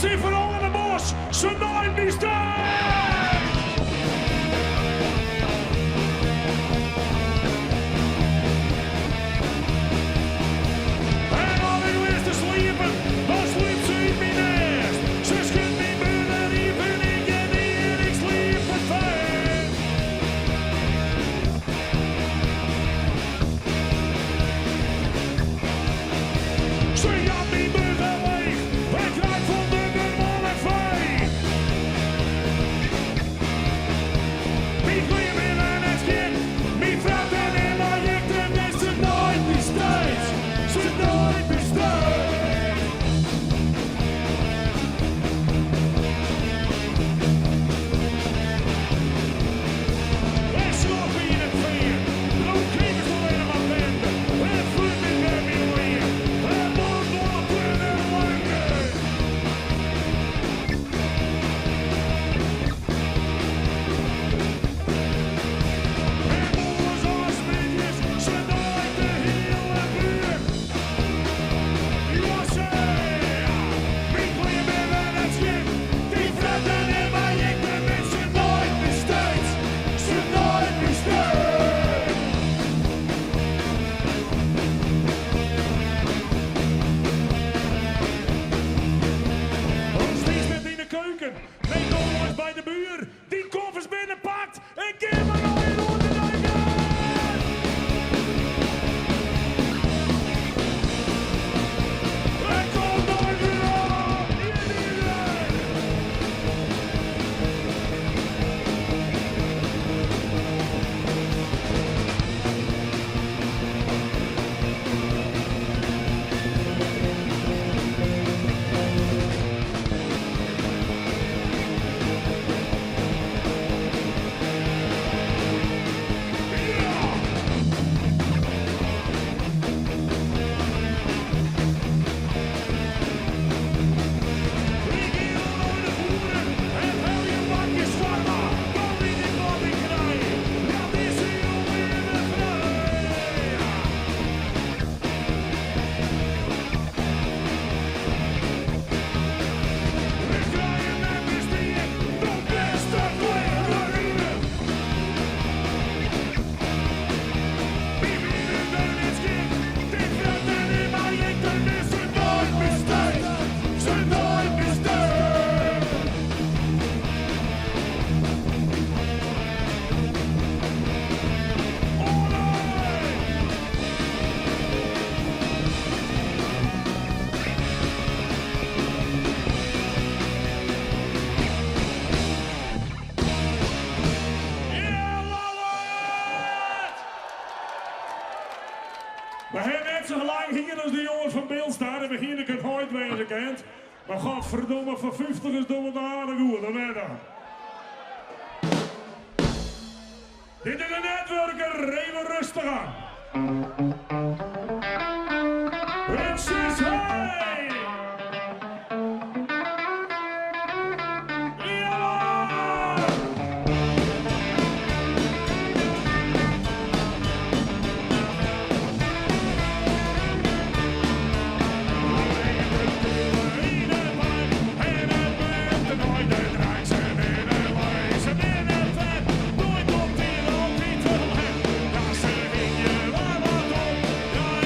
zit vooral in de bos, ze nooit bestaat. En al die wist te sliepen, dan sliep ze in mijn nest. Ze schudt mijn buren even, ik en die en ik sliep het fijn. Ze had mijn buren leeg, ik raak van de normale vee. Mijn glimmen en het kind, mijn vrouw en in mijn jekten is ze nooit besteed. Ze nooit besteed. Ik sloop in het veer, rood kriebels alleen maar benden. Het vloeit niet bij me weer, het moet nog kunnen langer. En moeders als midjes, ze nooit de hele buurt. Ja, ze, mijn glimmen en het schip, die fretten in mijn jekten is ze nooit besteed. Ze nooit besteed. Ons vies met in de keuken, neemt ons bij de buur, die koffers binnenpakt en keer maar al in onder de duiken. En komt nooit weer aan, iedereen. We hebben net zo lang hier als de jongens van beeld staan en we hier niet het hooit wezen kent. Maar godverdomme, voor 50 is doen we het aardig goed, dat weet je. Dit is een netwerker, even rustig aan. Precies, hey! Ja! Ja,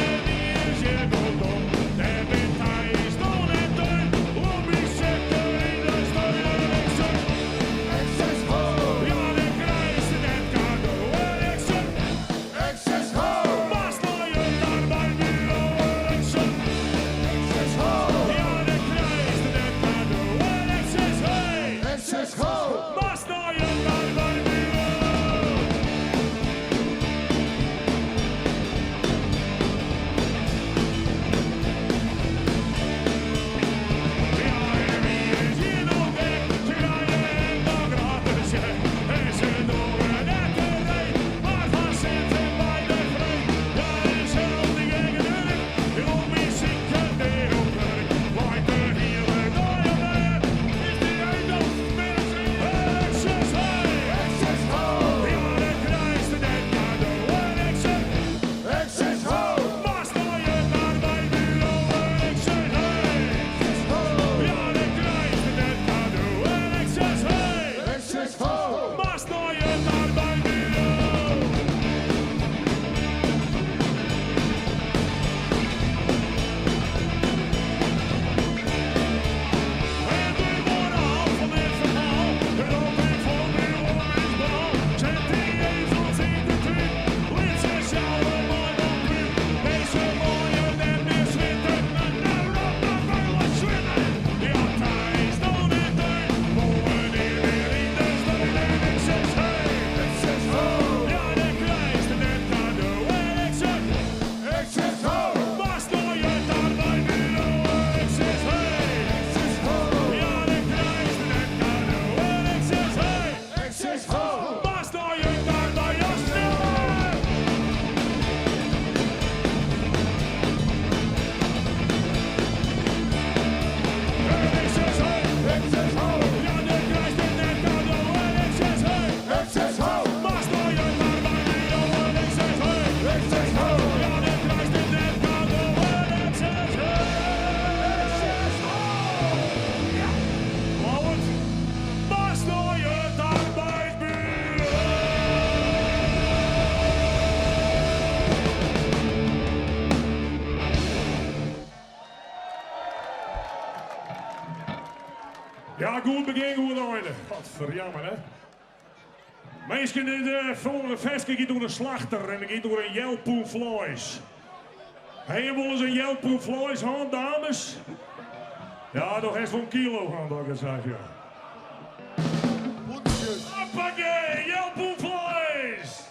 Ja, goed begin, goed einde. Godverjammer, hè. Mensen, de volgende festje gaat door een slachter en gaat door een jelpoen vlees. Heb je wel eens een jelpoen vlees, hand, dames? Ja, nog eens voor een kilo, hand, dat ik het zeg, ja. Hoppakee, jelpoen vlees!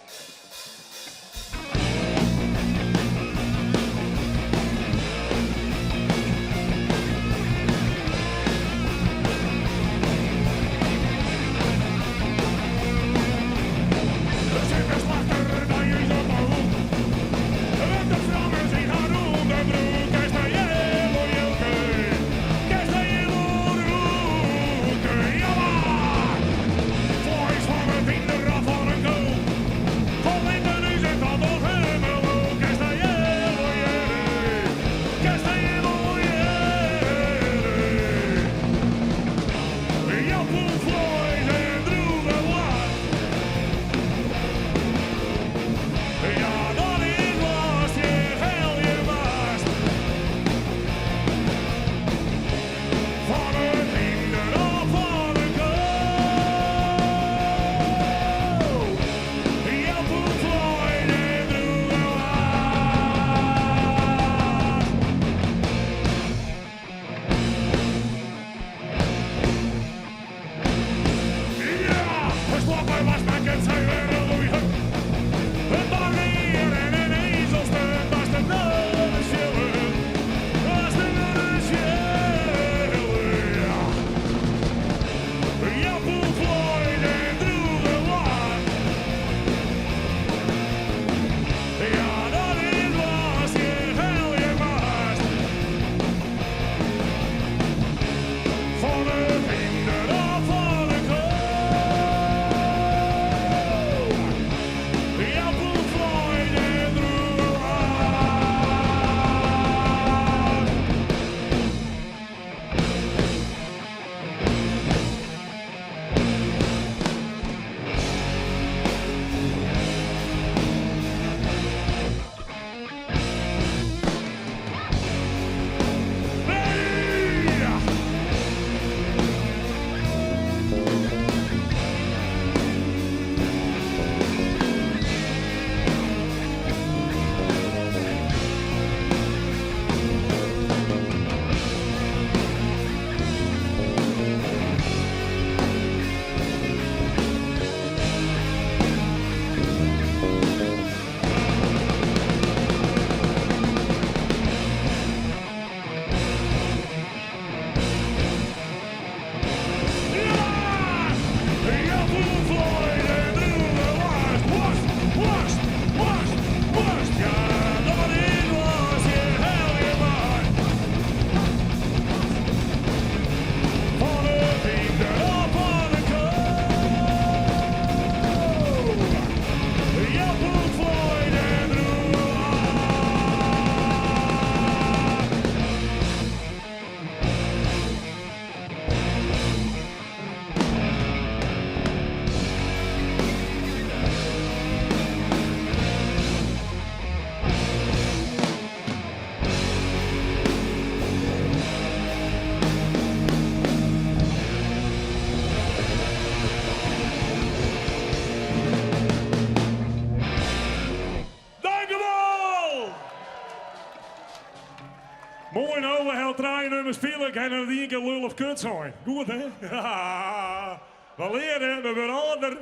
Mooi nou, we hebben 3 nummers spelen. Ik heb nog 1 keer lul of kut zijn. Goed, hè? Ja, we leren, we worden ouder.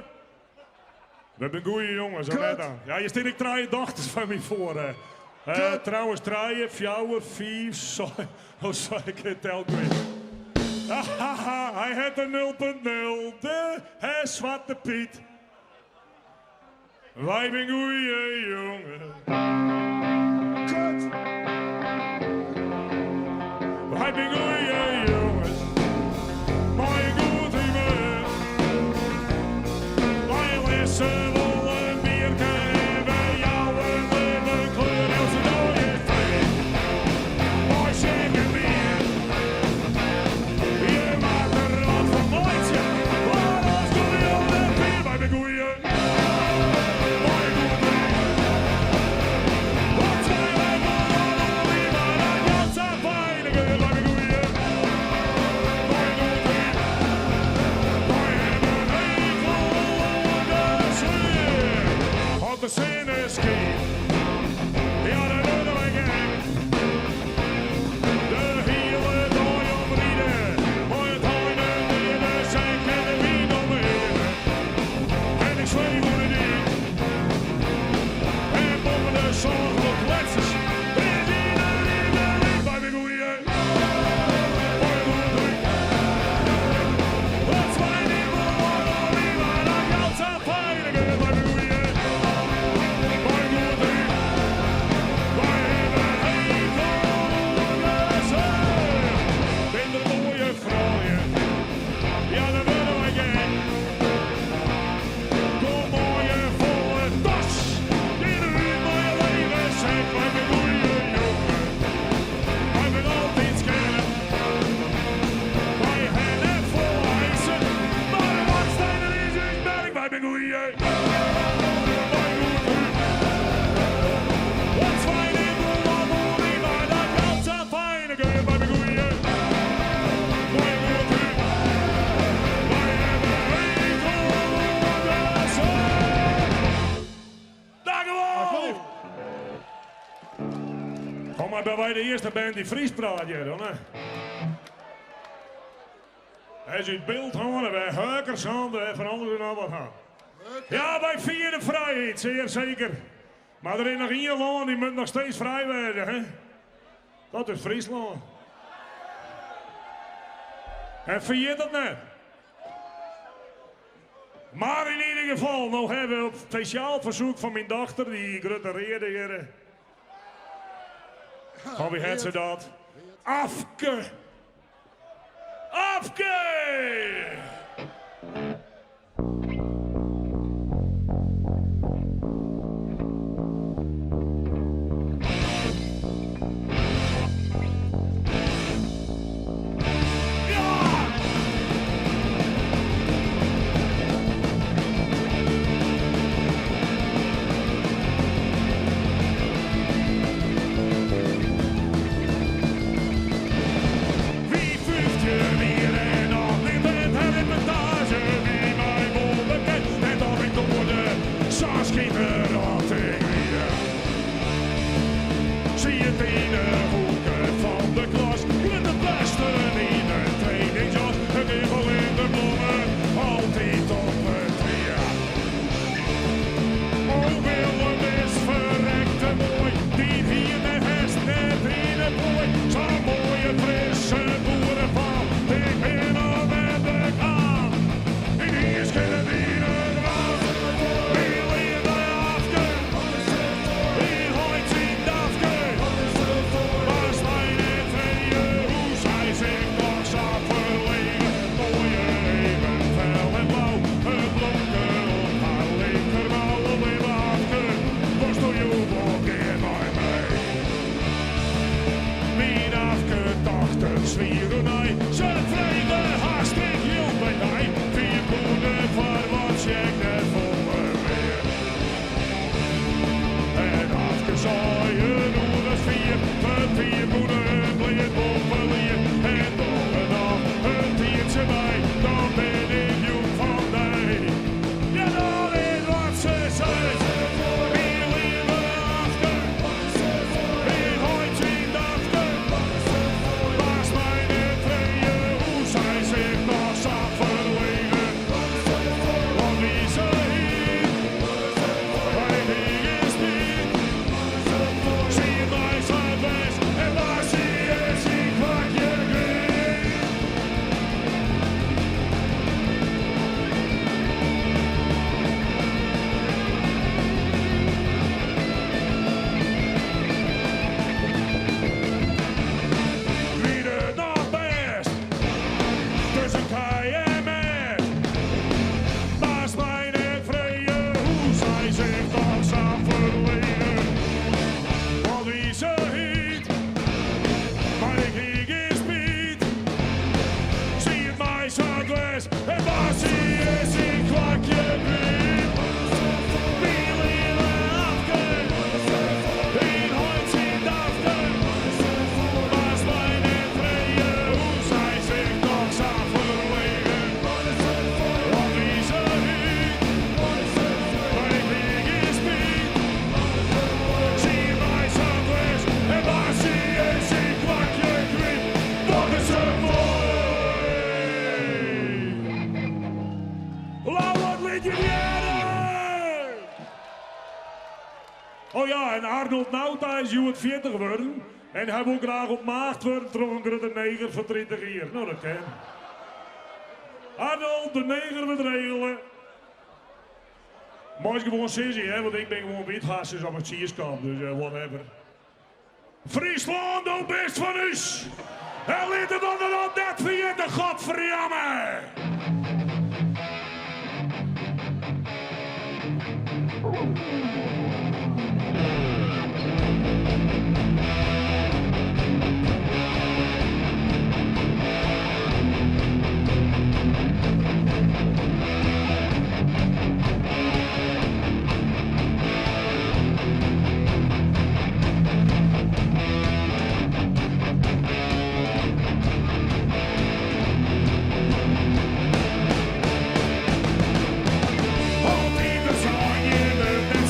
We zijn goeie jongens, zo net dan. Ja, je stelt ik 3 dochters van me voor. Trouwens, 3, 4, 5, 6. Oh, sorry, ik het tel kwijt. Hij heeft een 0.0. De Zwarte Piet. Wij zijn goeie jongens. Kut. Wij zijn goeie jongens. Mijn goede man. Wij lessen wel een bierke. Bij jou een leven kleur. Als het al je vreemd. Wij zeggen weer. Je maakt er wat van mooitje. Maar als goeie jongens. Wij zijn goeie. Wij goede. Kom maar bij wij de eerste band die Fries praat, hè? Hij ziet beeld hangen, wij heukers handen en van alles en al wat gaan. Ja, wij vieren de vrijheid, zeer zeker. Maar er is nog één land, die moet nog steeds vrij worden, hè? Dat is Fryslân. En vier dat net. Maar in ieder geval, nou hebben we op speciaal verzoek van mijn dochter, die gruttereerde hier. Van wie heeft ze dat? Afke! Afke! Oh ja, en Arnold Nauta is 40 worden. En hij wil graag op maagd worden door een grote neger voor 30 jaar. Nou, dat kan. Arnold, de neger met regelen. Maar is gewoon sissy, hè, want ik ben gewoon withassers op het sierskant, dus whatever. Fryslân, doe best van us! En liet het onderop net via de godverjamme! Altijd de zon in de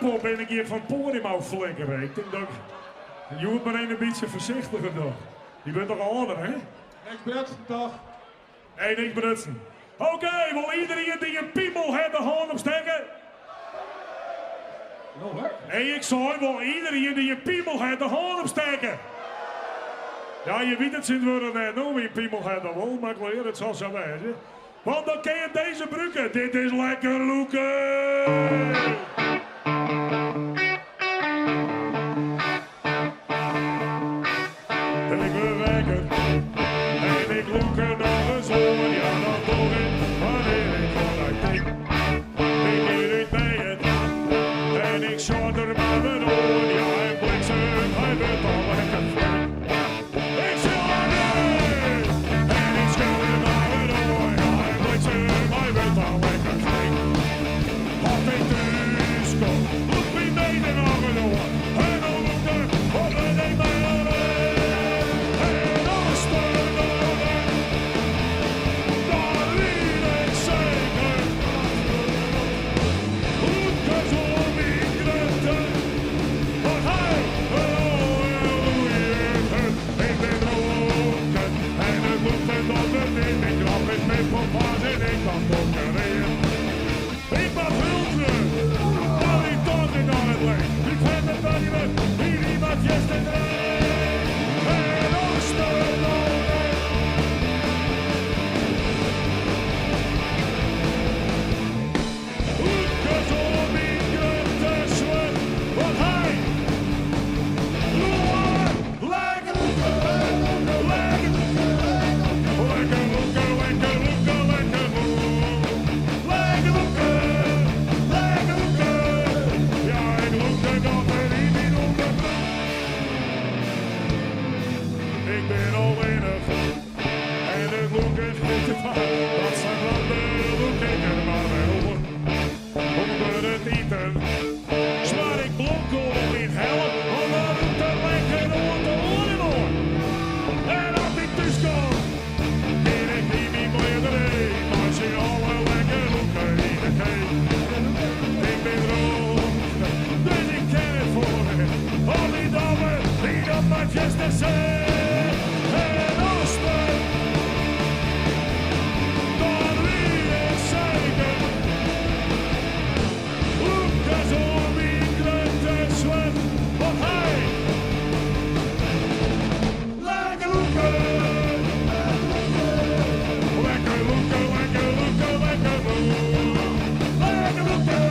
trap op en ik hier van het podium afflikkeren. Ik denk dat je moet maar een beetje voorzichtiger dan. Je bent toch ouder, hè? Niks brutsen toch? Nee, niks brutsen. Oké, wil iedereen die een piemel heeft de hand opsteken? Nee, ik zei, wil iedereen die een piemel heeft de hand opsteken? Ja, je weet het, sinds we er net noemen, je piemel heeft dat wel, maar klaar, het zal zo wezen. Want dan ken je deze broeken. Dit is lekker loeken! En ik ben wekker. En ik loeken nog eens hoor. Ja, dan doe ik wanneer ik vanuit denk. Ik doe niet bij het. En ik short er maar weer door. Ja, hij bliksem, hij wordt al lekker flink. Ik zal er niet. En ik schud er maar weer door. Ja, hij bliksem, hij wordt al lekker flink. Als ik thuis kom, loop ik beneden nog weer door. En dan loeken, op en ik ben alleen. En dan staan we door. Dan weet ik zeker. Loeken zo in grutten. Want hij, ik ben roken. En het loeken dat het in mijn grap is met papa's en ik kan donkereren. Ik mag hulpen, maar ik toch niet aan het leven. Ik heb het bij me, hier iemand yesterday. En dan staan we Loeken zo in grutten zwart, want hij lekker loeken, lekker loeken, lekker loeken, lekker loeken, lekker loeken, lekker loeken, lekker loeken. Ja, ik loeken dat er niet in onderbroek. Ik ben al enig en het loeken is niet te vaak. Dat zijn landen, loek ik er maar mee over. Onder het eten, zwaar ik blokkel in help, omdat het te lekker wordt te horen wordt. En als ik thuis kom, ben ik niet meer meerderheid, maar ze alle lekker loeken in de keek. Ik ben rood, dus ik ken het voor me. Al die dames, die op mijn fiesta zijn. En als we, dan weet ik zeker. Loeken zo in grutten zwart, want hij lekker loeken. Lekker loeken, lekker loeken, lekker loeken. Lekker loeken,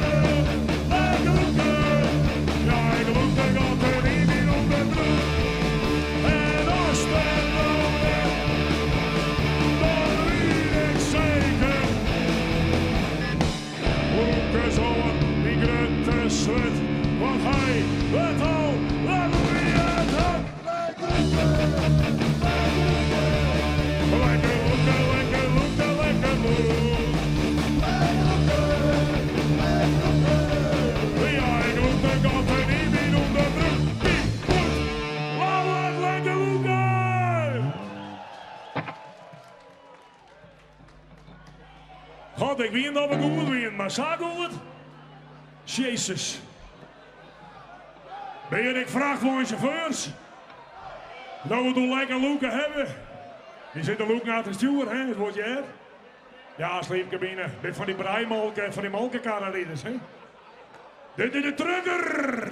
lekker loeken. Ja, ik loeken dat er niet in onderbroek. En als we wonen, dan weet ik zeker. Loeken zo in grutten zwart, want hij weet al wat wie het had. Lekker loeken, lekker loeken, lekker loeken. Ja, ik loeken dat er niet in onderbroek. Laat het lekker loeken! God, ik weet dat we goed weten, maar zag je het? Jezus. Ben je ik vraag voor chauffeurs? Dat we toch lekker loeken hebben? Die zitten loeken naar de stuur, hè? Het wordt je het? Ja, sleepcabine. Dit van die breimolken, van die molkenkarrerieders, hè? Dit is de trucker!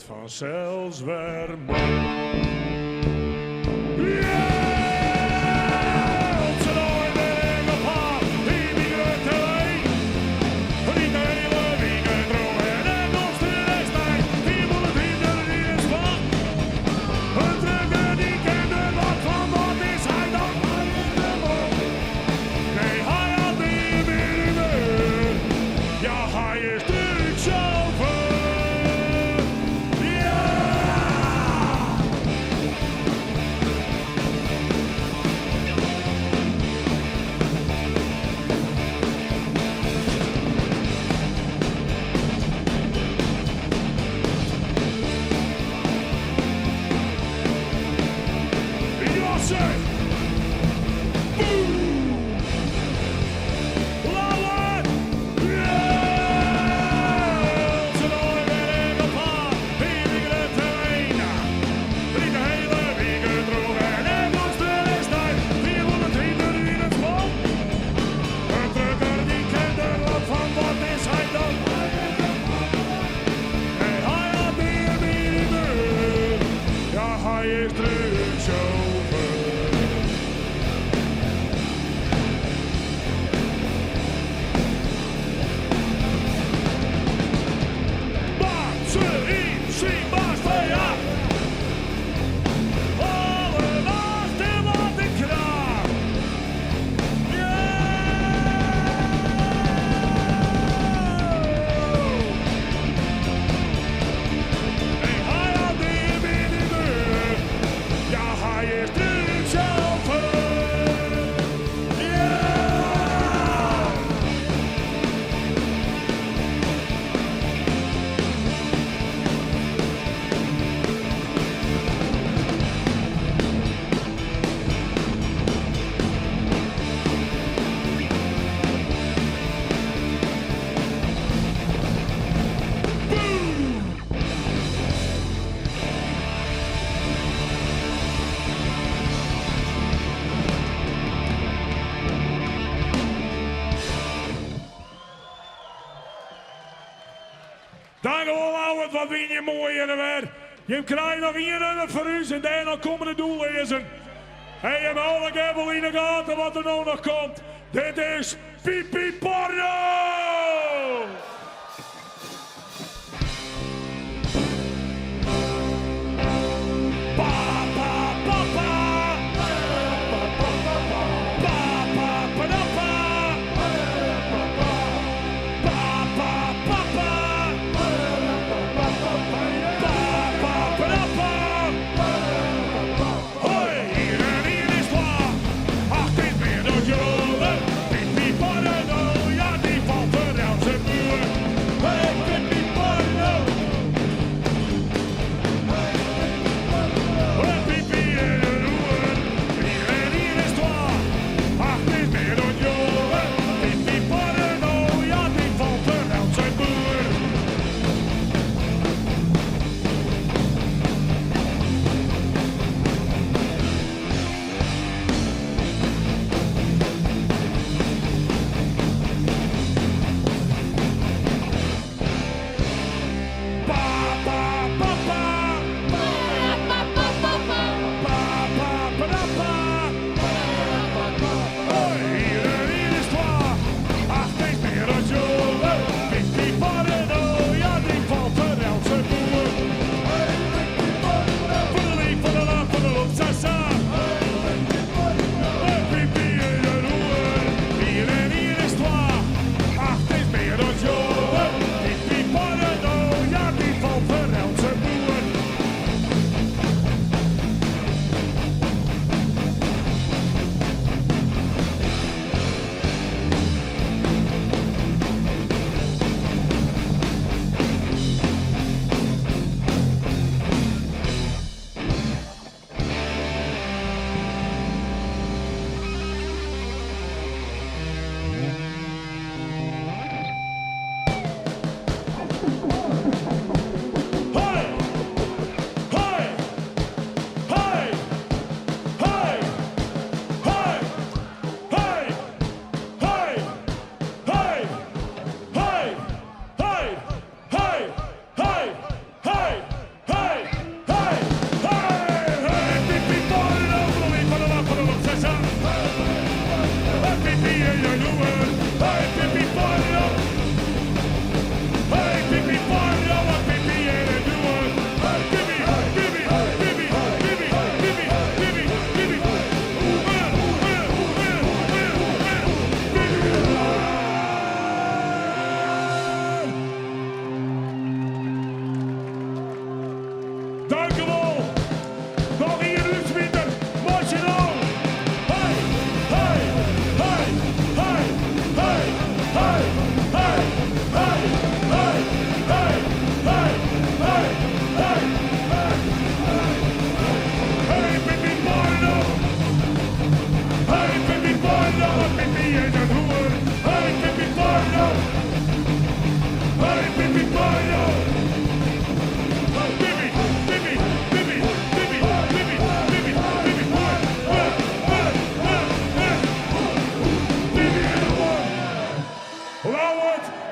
Vanzelfs weer mooi. Ja! Op z'n ooit ben ik op haar, die migrante heen. Niet de hele wereld. je terug over. Maar ze in zien maar ja. Allemaal stil wat ik graag. Dank u wel, Ljouwert, wat ben je mooi in de weer. Je krijgt nog 1 nummer voor u en daarna komen de doellezen. En je hebt alle gebbel in de gaten wat er nou nog komt. Dit is Pipi Porno!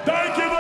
Thank you.